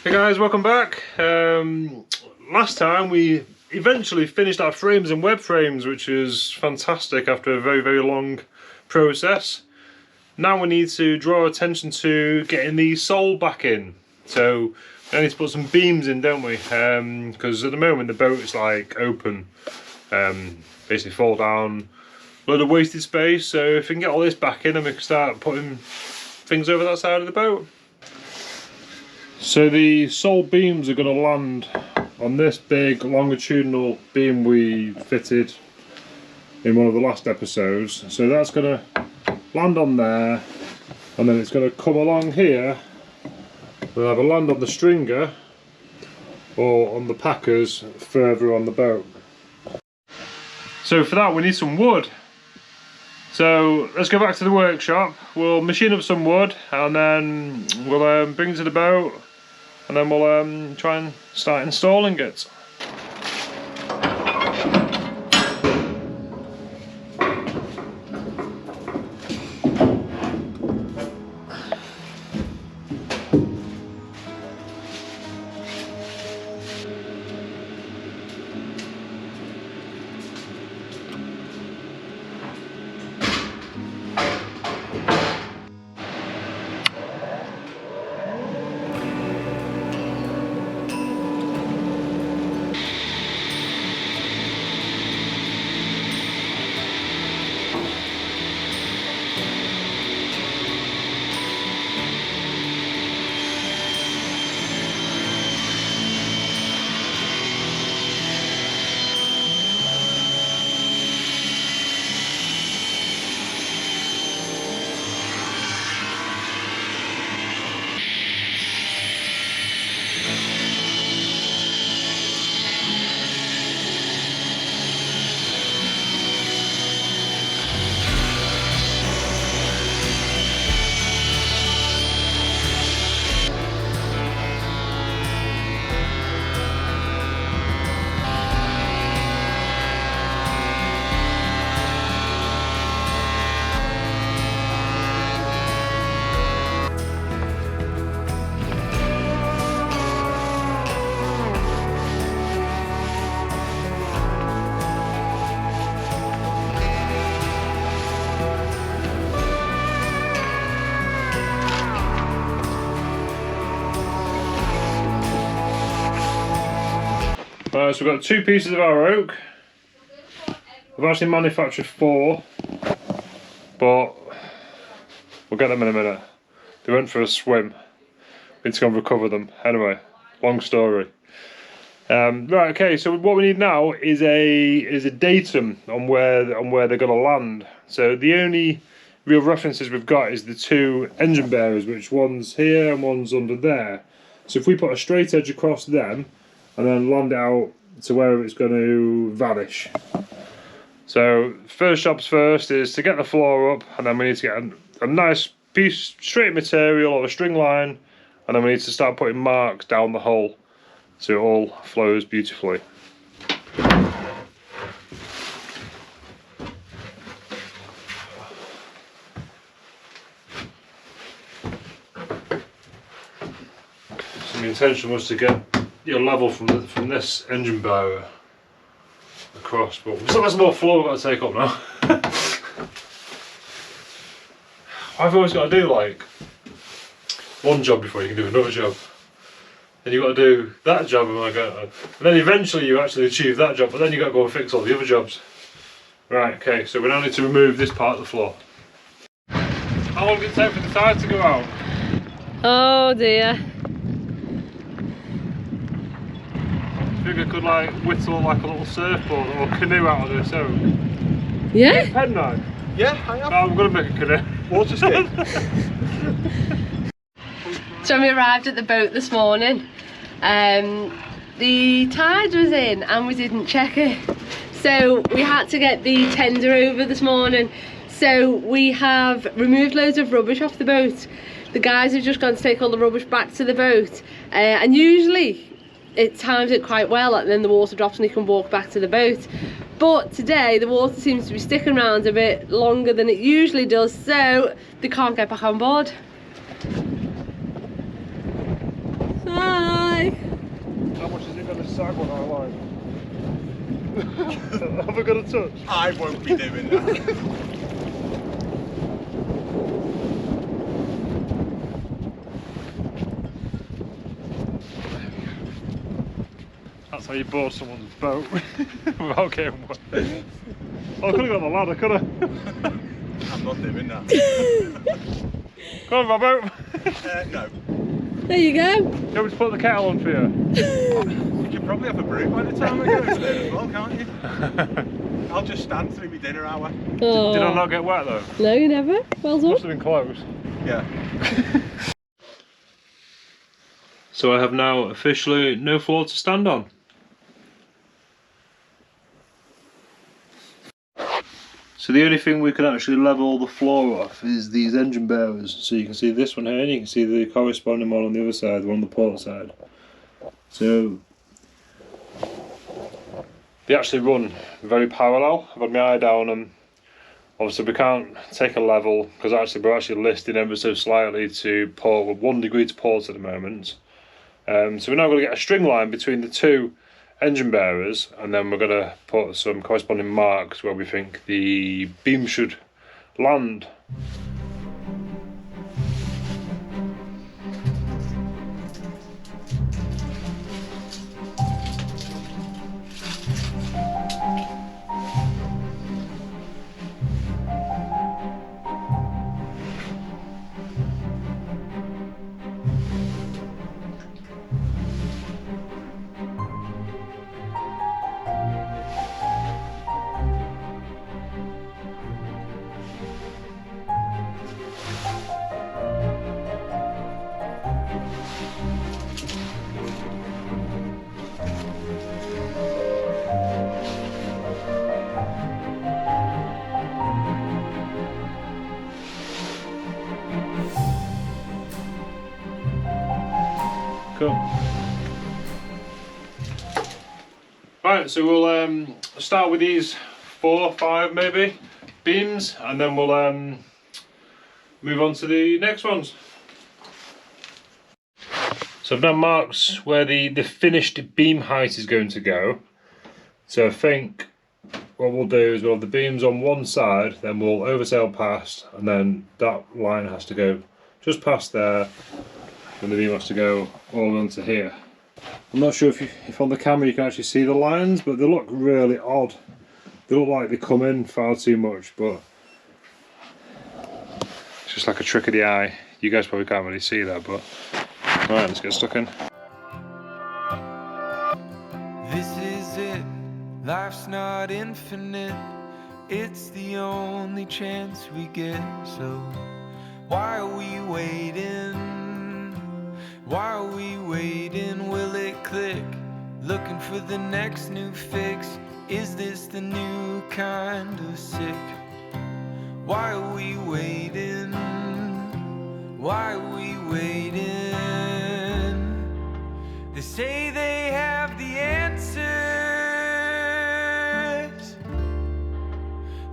Hey guys, welcome back. Last time we eventually finished our frames and web frames, which is fantastic after a very long process. Now we need to draw attention to getting the sole back in. So we need to put some beams in, don't we? Because at the moment the boat is like open, basically fall down, a load of wasted space. So if we can get all this back in, then we can start putting things over that side of the boat. So the sole beams are going to land on this big longitudinal beam we fitted in one of the last episodes. So that's going to land on there, and then it's going to come along here. We'll either land on the stringer or on the packers further on the boat. So for that we need some wood. So let's go back to the workshop. We'll machine up some wood and then we'll bring it to the boat. And then we'll try and start installing it. So we've got 2 pieces of our oak. We've actually manufactured 4, but we'll get them in a minute. They went for a swim. We need to go and recover them. Anyway, long story. Right, okay. So what we need now is a datum on where they're going to land. So the only real references we've got is the 2 engine bearers, which one's here and one's under there. So if we put a straight edge across them and then land it out to where it's going to vanish. So first jobs first is to get the floor up, and then we need to get a nice piece straight material or a string line, and then we need to start putting marks down the hull so it all flows beautifully. So the intention was to get your level from this engine bearer across, but there's more floor we've got to take up now. I've always got to do like one job before you can do another job. Then you've got to do that job and then eventually you actually achieve that job, but then you've got to go and fix all the other jobs. Right, okay, so we now need to remove this part of the floor. How long did it take for the tide to go out? Oh dear. I think I could like whittle like a little surfboard or canoe out of this oak. Yeah? Pen knife? Yeah, I am. No, I'm going to make a canoe. Water ski. So we arrived at the boat this morning. The tide was in and we didn't check it. So we had to get the tender over this morning. So we have removed loads of rubbish off the boat. The guys have just gone to take all the rubbish back to the boat. And usually it times it quite well, and then the water drops and you can walk back to the boat. But today the water seems to be sticking around a bit longer than it usually does, so they can't get back on board. Ah. sag one I like. Have I got a touch? I won't be doing that. That's how you board someone's boat without getting wet. Oh, I could have got the ladder, could I? I'm not doing that. Come on, my boat. No. There you go. You want me to put the kettle on for you? You can probably have a brew by the time I get over there as well, can't you? I'll just stand through my dinner hour. Oh. Did I not get wet though? No, you never. Well done. Must have been close. Yeah. So I have now officially no floor to stand on. So the only thing we can actually level the floor off is these engine bearers. So you can see this one here, and you can see the corresponding one on the other side, the one on the port side. So they actually run very parallel. I've had my eye down and obviously we can't take a level because we're actually listing ever so slightly to port with 1 degree to port at the moment. So we're now going to get a string line between the two engine bearers, and then we're going to put some corresponding marks where we think the beam should land. Cool. Right, so we'll start with these 4 or 5 maybe beams, and then we'll move on to the next ones. So I've now marked where the finished beam height is going to go. So I think what we'll do is we'll have the beams on one side, then we'll oversail past, and then that line has to go just past there, and the beam has to go all the way onto here. I'm not sure if on the camera you can actually see the lines, but they look really odd. They look like they come in far too much, but it's just like a trick of the eye. You guys probably can't really see that, but alright, let's get stuck in. This is it, life's not infinite, it's the only chance we get, so why are we waiting? Why are we waiting? Will it click? Looking for the next new fix. Is this the new kind of sick? Why are we waiting? Why are we waiting? They say they have the answers,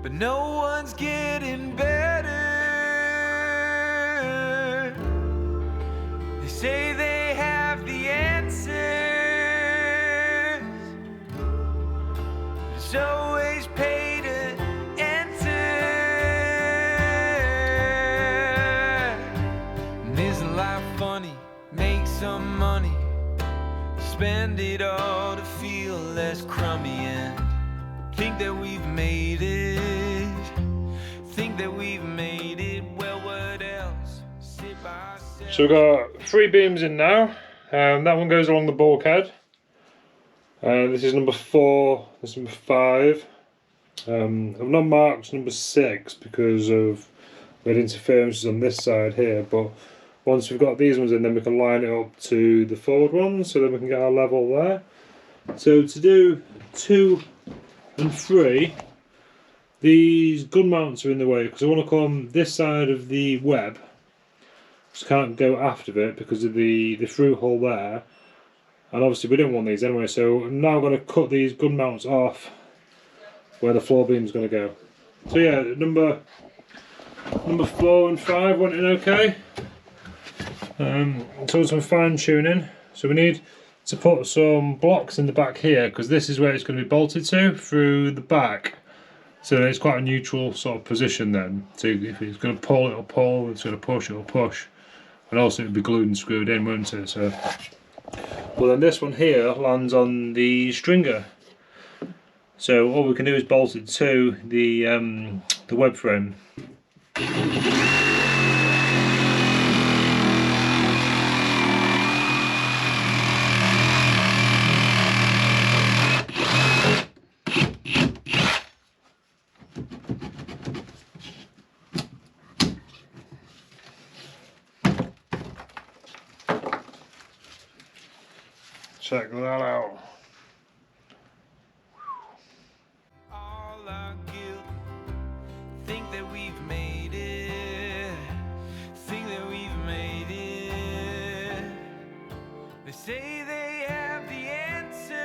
but no one's getting better. They say they have the answers, it's always pay to enter. And isn't life funny? Make some money, spend it all to feel less crummy, and think that we've made it. Think that we've made it. Well, what else? Sit by ourselves. So we've got 3 beams in now. That one goes along the bulkhead. This is number 4, this is number 5. I've not marked number 6 because of we had interferences on this side here, but once we've got these ones in, then we can line it up to the forward ones, so then we can get our level there. So to do 2 and 3, these gun mounts are in the way because I want to come this side of the web. Just can't go after it because of the through hole there, and obviously we don't want these anyway, so I'm now going to cut these gun mounts off where the floor beam is going to go. So yeah, number 4 and 5 went in okay. So some fine tuning. So we need to put some blocks in the back here, because this is where it's going to be bolted to through the back. So it's quite a neutral sort of position then. So if it's going to pull, it'll pull. If it's going to push, it'll push. And also it'll be glued and screwed in, won't it? So, well, then this one here lands on the stringer. So all we can do is bolt it to the web frame. Check that out. All our guilt, think that we've made it, think that we've made it. They say they have the answers,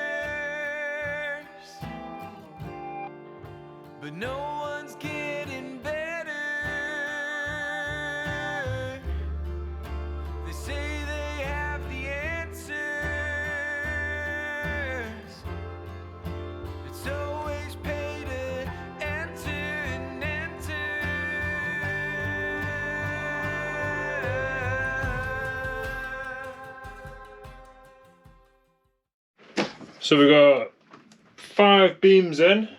but no one's getting better. They say they have the answers. It's always pay to enter and enter. So we've got 5 beams in.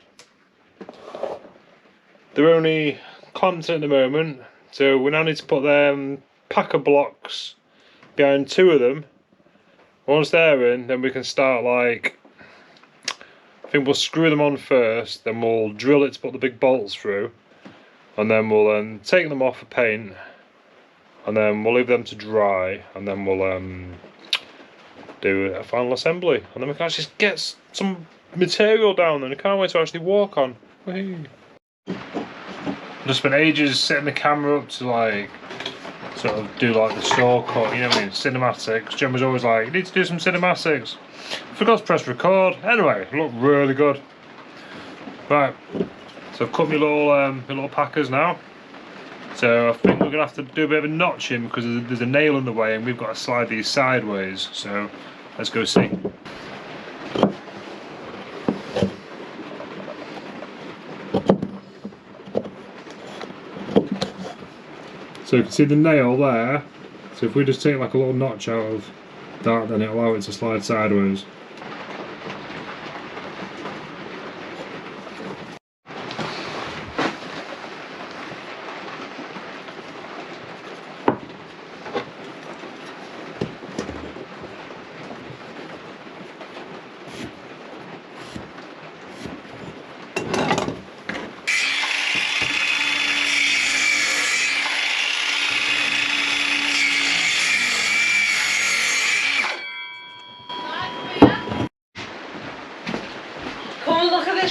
They're only clamped in at the moment, so we now need to put them packer blocks behind 2 of them. Once they're in, then we can start, like, I think we'll screw them on first, then we'll drill it to put the big bolts through, and then we'll take them off for paint, and then we'll leave them to dry, and then we'll do a final assembly, and then we can actually get some material down there. I can't wait to actually walk on. Whee! Just spent ages setting the camera up to, like, sort of do like the store cut, you know what I mean, cinematics. Jen was always like, you need to do some cinematics. Forgot to press record. Anyway, it looked really good. Right, so I've cut my little packers now. So I think we're gonna have to do a bit of a notching because there's a nail in the way and we've got to slide these sideways. So let's go see. So you can see the nail there. So if we just take like a little notch out of that, then it'll allow it to slide sideways.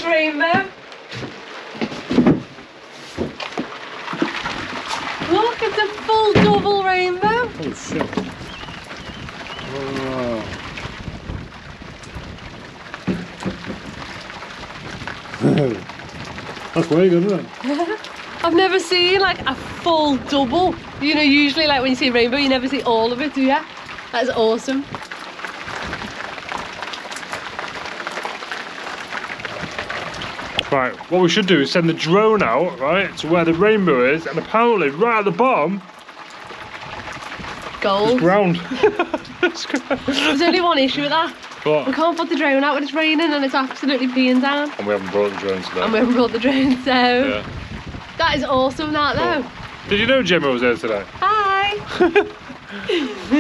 Rainbow. Look, it's a full double rainbow. Oh shit. Oh. That's way good, isn't it? I've never seen like a full double. You know, usually like when you see a rainbow, you never see all of it, do you? That's awesome. Right, what we should do is send the drone out, right, to where the rainbow is, and apparently right at the bottom, gold. it's ground. There's only one issue with that. What? We can't put the drone out when it's raining and it's absolutely peeing down. And we haven't brought the drone today. And we haven't brought the drone, so... Yeah. That is awesome, that though. Cool. Did you know Gemma was there today? Hi!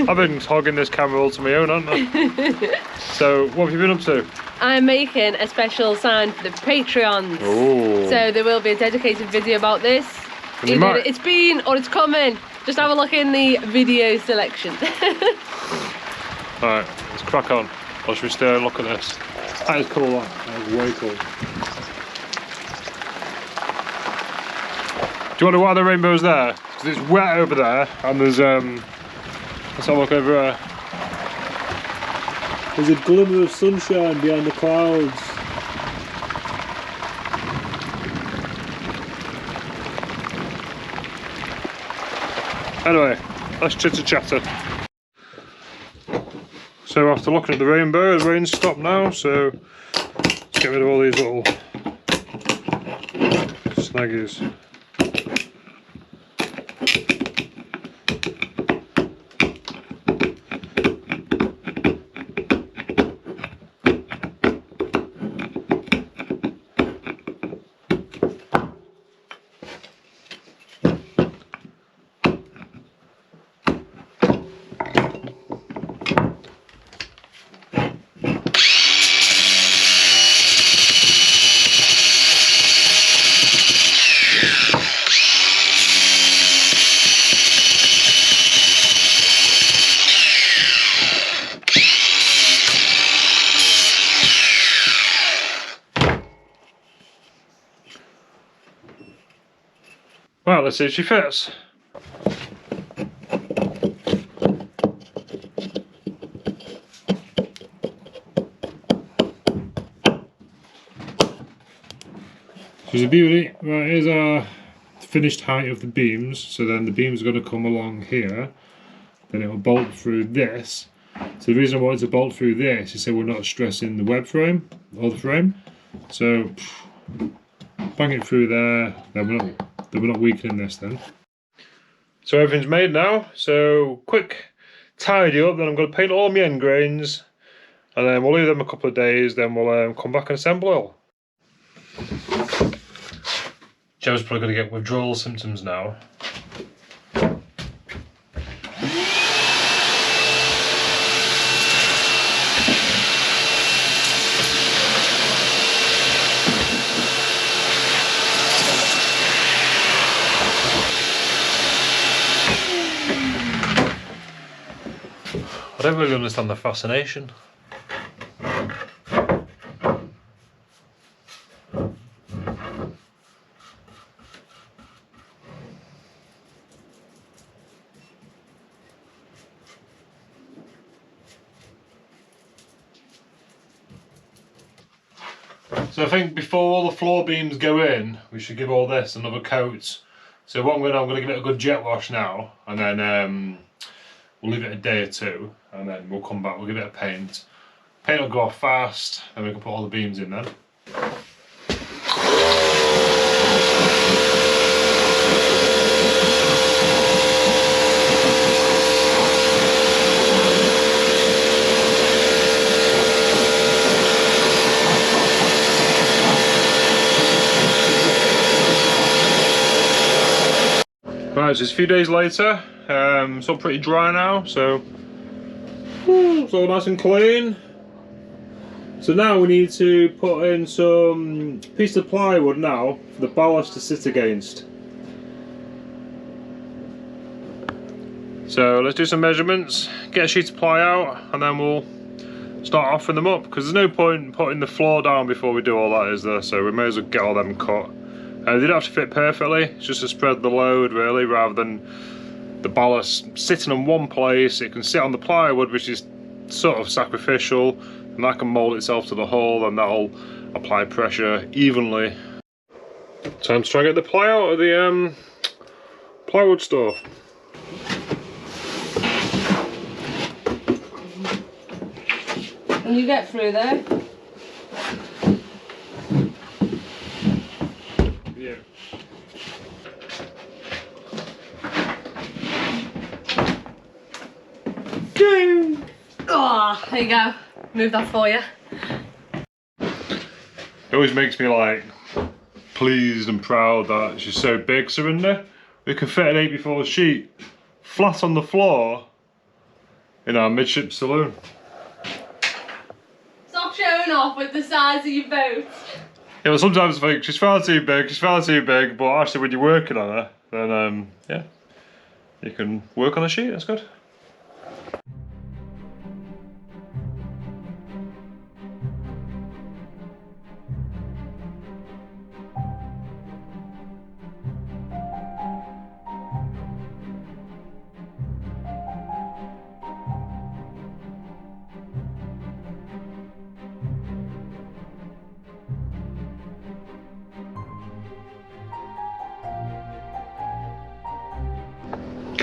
I've been hogging this camera all to my own, haven't I? So, what have you been up to? I'm making a special sign for the Patreons. Ooh. So there will be a dedicated video about this. Either it's been or it's coming. Just have a look in the video selection. Alright, let's crack on. Or should we stay and look at this? That is cool, that is way cool. Do you wonder why the rainbow's there? Because it's wet over there and there's let's have a look over there. There's a glimmer of sunshine behind the clouds. Anyway, let's chitter chatter. So after looking at the rainbow, the rain's stopped now, so let's get rid of all these little snaggies. Well, let's see if she fits. She's a beauty. Right, here's our finished height of the beams. So then the beams are going to come along here. Then it will bolt through this. So the reason I wanted to bolt through this is so we're not stressing the web frame or the frame. So bang it through there. Then we're not weakening this then. So everything's made now. So quick tidy up. Then I'm going to paint all my end grains, and then we'll leave them a couple of days. Then we'll come back and assemble it all. Joe's probably going to get withdrawal symptoms now. I don't really understand the fascination. So I think before all the floor beams go in, we should give all this another coat. So what I'm going to give it a good jet wash now, and then we'll leave it a day or two, and then we'll come back, we'll give it a paint. Paint will go off fast, and we can put all the beams in then. Right, so it's a few days later, it's all pretty dry now, so it's all nice and clean. So now we need to put in some piece of plywood now for the ballast to sit against. So let's do some measurements, get a sheet of ply out, and then we'll start offering them up, because there's no point putting the floor down before we do all that, is there? So we may as well get all them cut. They don't have to fit perfectly, it's just to spread the load really, rather than the ballast sitting in one place. It can sit on the plywood, which is sort of sacrificial, and that can mould itself to the hull, and that'll apply pressure evenly. Time to try and get the ply out of the plywood store. Can you get through there? Yeah. Oh, there you go. Move that for you. It always makes me like pleased and proud that she's so big, Sarinda. We can fit an 8x4 sheet flat on the floor in our midship saloon. Stop showing off with the size of your boat. Yeah, well, sometimes I think she's far too big, but actually when you're working on her, then yeah, you can work on a sheet, that's good.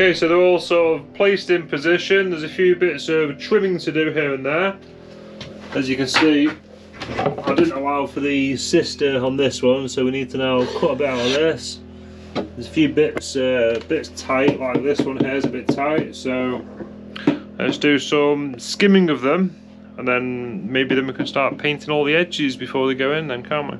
Okay, so they're all sort of placed in position. There's a few bits of trimming to do here and there. As you can see, I didn't allow for the sister on this one, so we need to now cut a bit out of this. There's a few bits tight, like this one here is a bit tight, so let's do some skimming of them, and then maybe we can start painting all the edges before they go in then, can't we?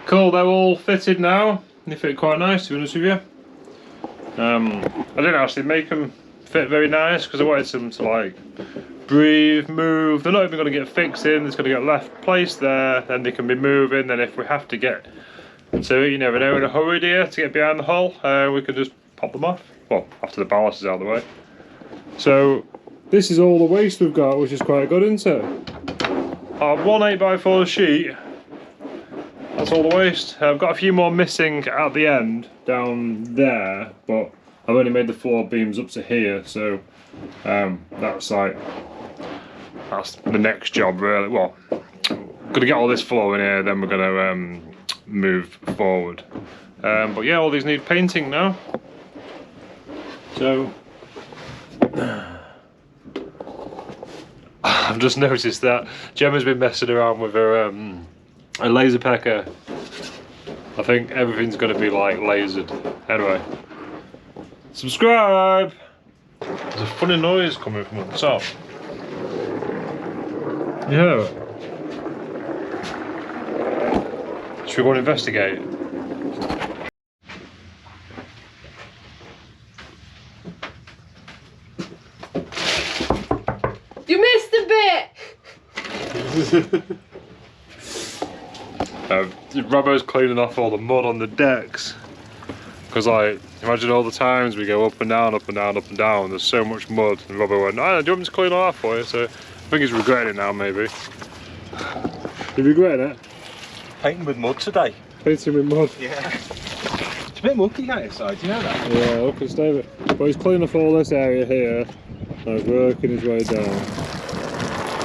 Cool, they're all fitted now. They fit quite nice, to be honest with you. I didn't actually make them fit very nice because I wanted them to like breathe, move. They're not even going to get fixed in, it's going to get left placed there, then they can be moving. Then if we have to get to, you never know, in a hurry here to get behind the hull, we can just pop them off. Well, after the ballast is out of the way. So this is all the waste we've got, which is quite good, isn't it? Our 1 8x4 sheet. That's all the waste. I've got a few more missing at the end down there, but I've only made the floor beams up to here, so that's the next job really. Well, gonna get all this floor in here, then we're gonna move forward. But yeah, all these need painting now. So I've just noticed that Gemma's been messing around with her a laser pecker. I think everything's going to be like lasered. Anyway, subscribe! There's a funny noise coming from the top. Yeah. Should we go and investigate? You missed a bit! Robbo's cleaning off all the mud on the decks, because like, imagine all the times we go up and down, up and down, up and down, there's so much mud, and Robbo went, "Oh, do you want me to clean all that for you?" So I think he's regretting it now, maybe. You regretting it? Painting with mud today. Painting with mud? Yeah. It's a bit mucky outside, do you know that? Yeah, look and stay with it. But he's cleaning off all this area here, and he's working his way down.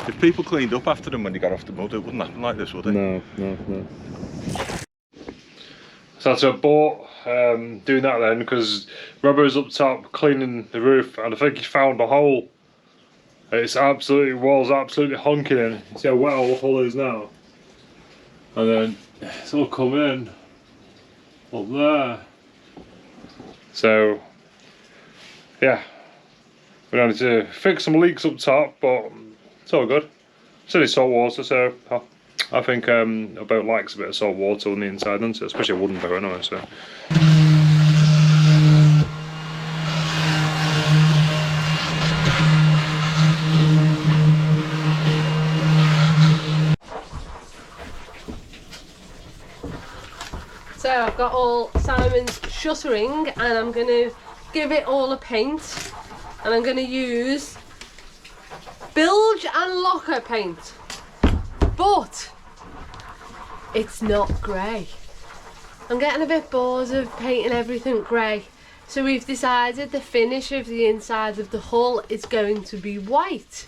If people cleaned up after them when they got off the mud, it wouldn't happen like this, would it? No. So that's a bought doing that then, because Robbo's up top cleaning the roof, and I think he found a hole. It's absolutely, wall's absolutely honking in. You see how wet all the hole is now? And then it's all come in up there. So yeah, we need to fix some leaks up top, but it's all good. It's only salt water, so I think a boat likes a bit of salt water on the inside, doesn't it? Especially a wooden boat anyway, so. So I've got all Simon's shuttering, and I'm going to give it all a paint, and I'm going to use bilge and locker paint, but it's not grey. I'm getting a bit bored of painting everything grey, so we've decided the finish of the inside of the hull is going to be white,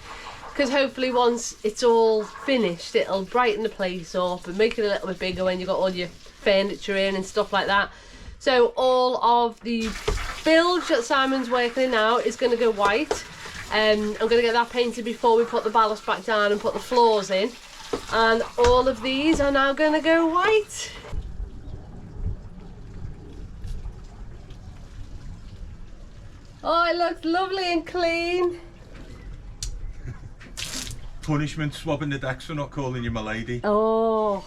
because hopefully once it's all finished it'll brighten the place up and make it a little bit bigger when you've got all your furniture in and stuff like that. So all of the bilge that Simon's working in now is going to go white. I'm going to get that painted before we put the ballast back down and put the floors in, and all of these are now going to go white. Oh, it looks lovely and clean. Punishment, swabbing the decks for not calling you my lady. Oh.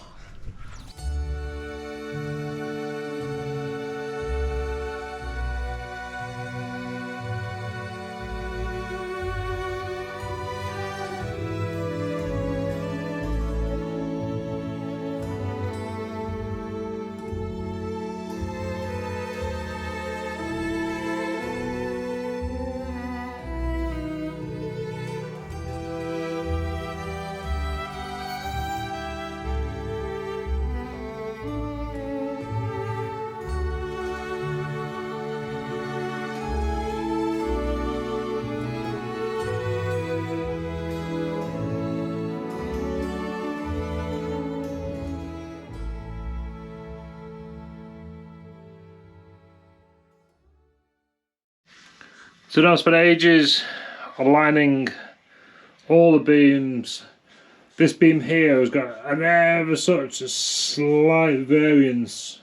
So now I spent ages aligning all the beams. This beam here has got an ever such a slight variance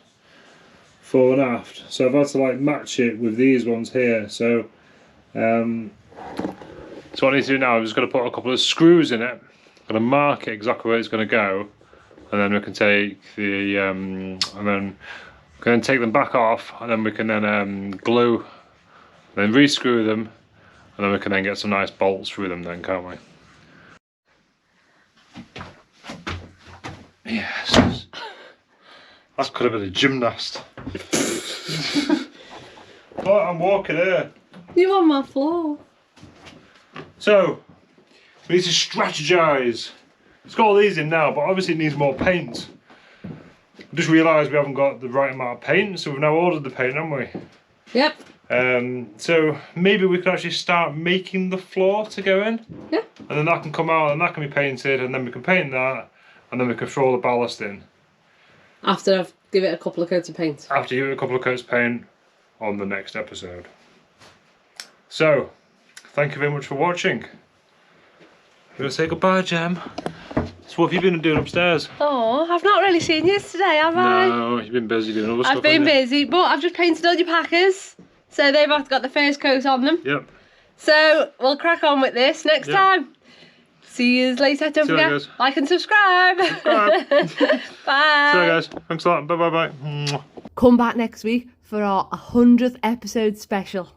fore and aft, so I've had to like match it with these ones here. So what I need to do now, I'm just going to put a couple of screws in it. I'm going to mark it exactly where it's going to go, and then we can take the and then we can take them back off, and then we can then glue, then re-screw them, and then we can then get some nice bolts through them then, can't we? Yes. That's could have been a gymnast. Oh, I'm walking here. You on my floor. So, we need to strategise. It's got all these in now, but obviously it needs more paint. I just realised we haven't got the right amount of paint, so we've now ordered the paint, haven't we? Yep. So maybe we could actually start making the floor to go in. Yeah. And then that can come out and that can be painted, and then we can paint that, and then we can throw the ballast in. After I've given it a couple of coats of paint. After you give it a couple of coats of paint on the next episode. So, thank you very much for watching. I'm going to say goodbye, Jem. So what have you been doing upstairs? Oh, I've not really seen you today, have I? No, you've been busy doing other stuff. I've been haven't you? busy, but I've just painted all your packers. So they've got the first coat on them. Yep. So we'll crack on with this next time. See you later. Don't forget, like and subscribe. Bye. See you guys. Thanks a lot. Bye bye bye. Come back next week for our 100th episode special.